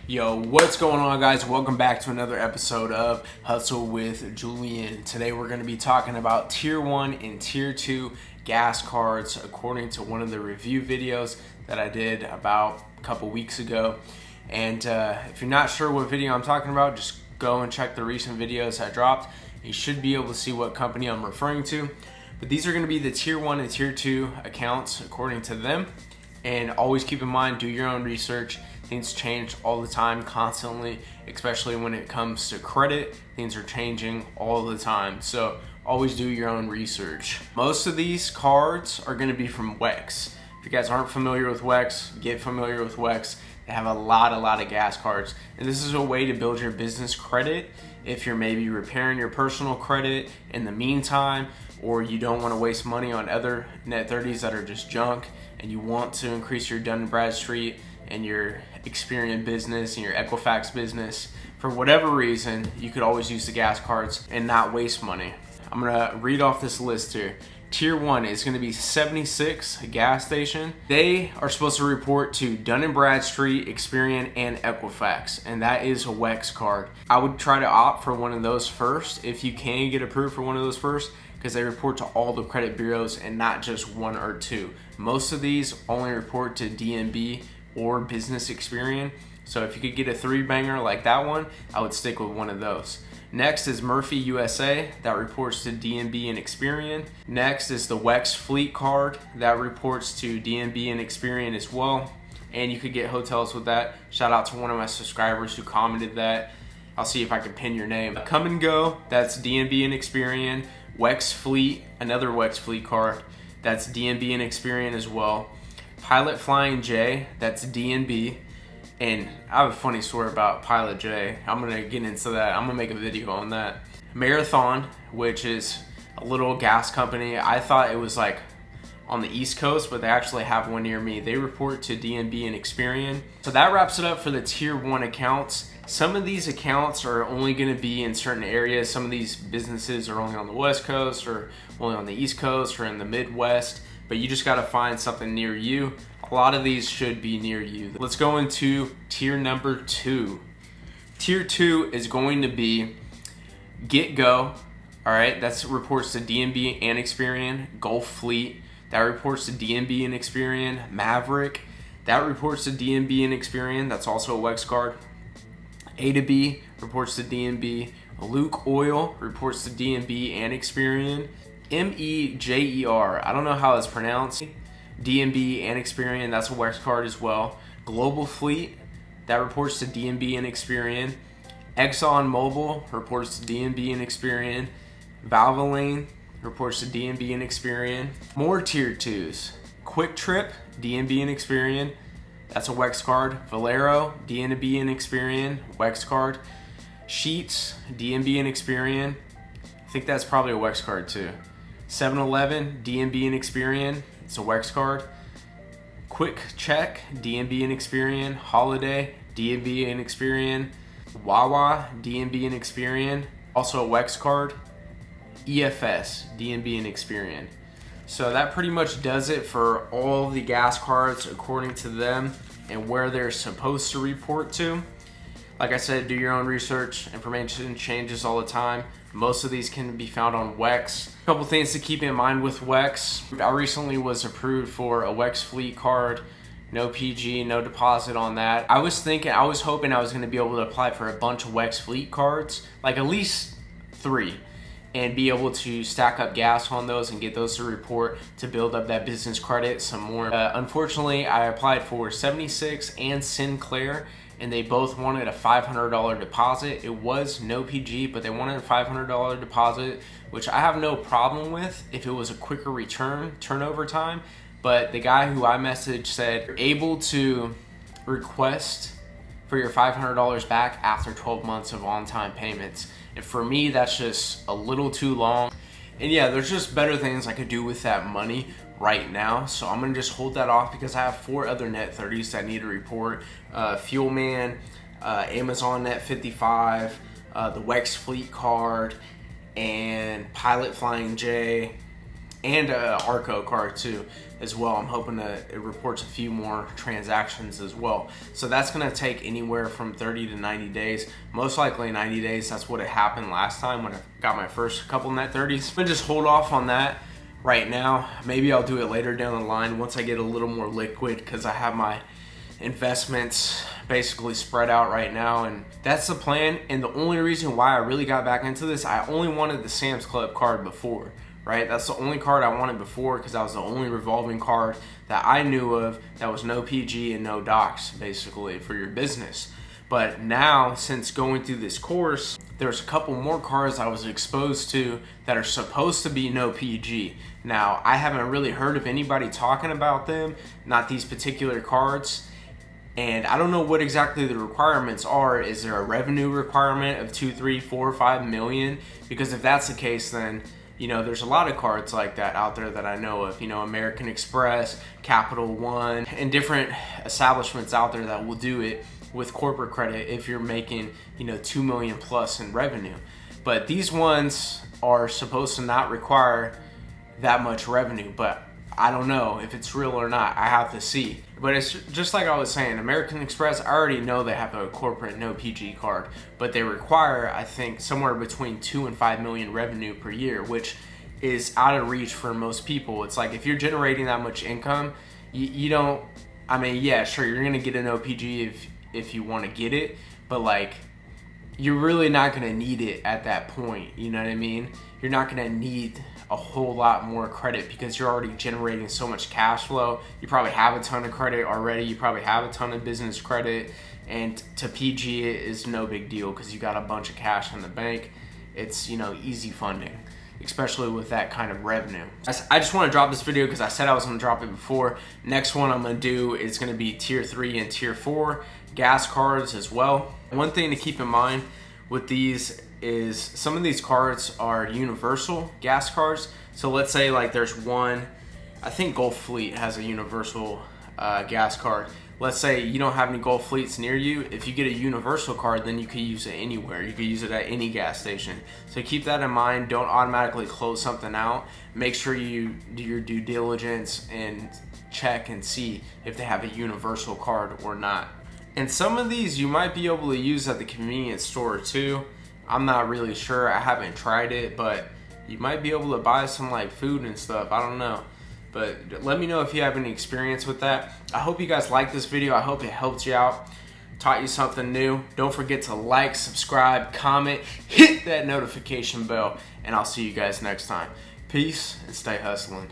Yo, what's going on, guys? Welcome back to another episode of Hustle with Julian. Today we're going to be talking about Tier 1 and Tier 2 gas cards according to one of the review videos that I did about a couple weeks ago. And if you're not sure what video I'm talking about, just go and check the recent videos I dropped. You should be able to see what company I'm referring to. But these are going to be the Tier 1 and Tier 2 accounts according to them. And always keep in mind, do your own research. Things change all the time, constantly, especially when it comes to credit. Things are changing all the time, so always do your own research. Most of these cards are going to be from WEX. If you guys aren't familiar with WEX, get familiar with WEX. They have a lot of gas cards, and this is a way to build your business credit if you're maybe repairing your personal credit in the meantime, or you don't want to waste money on other net 30s that are just junk, and you want to increase your Dun & Bradstreet and your Experian business and your Equifax business. For whatever reason, you could always use the gas cards and not waste money. I'm gonna read off this list here. Tier 1 is gonna be 76 gas station. They are supposed to report to Dun & Bradstreet, Experian, and Equifax, and that is a WEX card. I would try to opt for one of those first if you can get approved for one of those first, because they report to all the credit bureaus and not just one or two. Most of these only report to DNB or Business Experian. So if you could get a 3-banger like that one, I would stick with one of those. Next is Murphy USA, that reports to DNB and Experian. Next is the WEX Fleet Card, that reports to DNB and Experian as well. And you could get hotels with that. Shout out to one of my subscribers who commented that. I'll see if I can pin your name. Come and Go, that's DNB and Experian. WEX Fleet, another WEX Fleet Card, that's DNB and Experian as well. Pilot Flying J, that's DNB. And I have a funny story about Pilot J. I'm gonna get into that. I'm gonna make a video on that. Marathon, which is a little gas company. I thought it was like on the East Coast, but they actually have one near me. They report to DNB and Experian. So that wraps it up for the Tier 1 accounts. Some of these accounts are only gonna be in certain areas. Some of these businesses are only on the West Coast or only on the East Coast or in the Midwest, but you just gotta find something near you. A lot of these should be near you. Let's go into tier number 2. Tier 2 is going to be Get-Go. All right, that reports to DNB and Experian. Gulf Fleet, that reports to DNB and Experian. Maverick, that reports to DNB and Experian. That's also a WEX card. A to B reports to DNB. Luke Oil reports to DNB and Experian. MEJER, I don't know how it's pronounced. DNB and Experian, that's a WEX card as well. Global Fleet, that reports to DNB and Experian. Exxon Mobil reports to DNB and Experian. Valvoline reports to DNB and Experian. More tier 2s. Quick Trip, DNB and Experian, that's a WEX card. Valero, DNB and Experian, WEX card. Sheets, DNB and Experian, I think that's probably a WEX card too. 7-Eleven, DNB and Experian, it's a WEX card. Quick Check, DNB and Experian. Holiday, DNB and Experian. Wawa, DNB and Experian, also a WEX card. EFS, DNB and Experian. So that pretty much does it for all the gas cards according to them and where they're supposed to report to. Like I said, do your own research. Information changes all the time. Most of these can be found on WEX. A couple things to keep in mind with WEX. I recently was approved for a WEX Fleet card. No PG, no deposit on that. I was hoping I was gonna be able to apply for a bunch of WEX Fleet cards, like at least 3, and be able to stack up gas on those and get those to report to build up that business credit some more. Unfortunately, I applied for 76 and Sinclair, and they both wanted a $500 deposit. It was no PG, but they wanted a $500 deposit, which I have no problem with if it was a quicker turnover time. But the guy who I messaged said, you're able to request for your $500 back after 12 months of on-time payments. And for me, that's just a little too long. And yeah, there's just better things I could do with that money right now. So I'm gonna just hold that off because I have 4 other net 30s that need to report. Fuelman, Amazon Net 55, the WEX Fleet Card, and Pilot Flying J, and a Arco card too as well. I'm hoping that it reports a few more transactions as well. So that's gonna take anywhere from 30 to 90 days. Most likely 90 days. That's what it happened last time when I got my first couple net 30s. I'm gonna just hold off on that right now. Maybe I'll do it later down the line once I get a little more liquid, because I have my investments basically spread out right now, and that's the plan. And the only reason why I really got back into this, I only wanted the Sam's Club card before, right? That's the only card I wanted before, because that was the only revolving card that I knew of that was no PG and no docs, basically, for your business. But now, since going through this course, there's a couple more cards I was exposed to that are supposed to be no PG. Now, I haven't really heard of anybody talking about them, not these particular cards. And I don't know what exactly the requirements are. Is there a revenue requirement of 2, 3, 4, 5 million? Because if that's the case, then, you know, there's a lot of cards like that out there that I know of. You know, American Express, Capital One, and different establishments out there that will do it with corporate credit if you're making, you know, 2 million plus in revenue. But these ones are supposed to not require that much revenue, but I don't know if it's real or not. I have to see. But it's just like I was saying, American Express, I already know they have a corporate no PG card, but they require, I think, somewhere between 2 and 5 million revenue per year, which is out of reach for most people. It's like, if you're generating that much income, you don't, I mean, yeah, sure, you're gonna get an OPG if you want to get it, but like, you're really not gonna need it at that point. You know what I mean? You're not gonna need a whole lot more credit because you're already generating so much cash flow. You probably have a ton of credit already. You probably have a ton of business credit, and to PG it is no big deal because you got a bunch of cash in the bank. It's, you know, easy funding, especially with that kind of revenue. I just want to drop this video because I said I was going to drop it before. Next one I'm going to do is going to be tier 3 and tier 4 gas cards as well. One thing to keep in mind with these is some of these cards are universal gas cards. So let's say like there's one, I think Gulf Fleet has a universal gas card. Let's say you don't have any Gulf Fleets near you. If you get a universal card, then you can use it anywhere. You can use it at any gas station. So keep that in mind. Don't automatically close something out. Make sure you do your due diligence and check and see if they have a universal card or not. And some of these you might be able to use at the convenience store too. I'm not really sure. I haven't tried it, but you might be able to buy some like food and stuff. I don't know. But let me know if you have any experience with that. I hope you guys liked this video. I hope it helped you out, taught you something new. Don't forget to like, subscribe, comment, hit that notification bell, and I'll see you guys next time. Peace and stay hustling.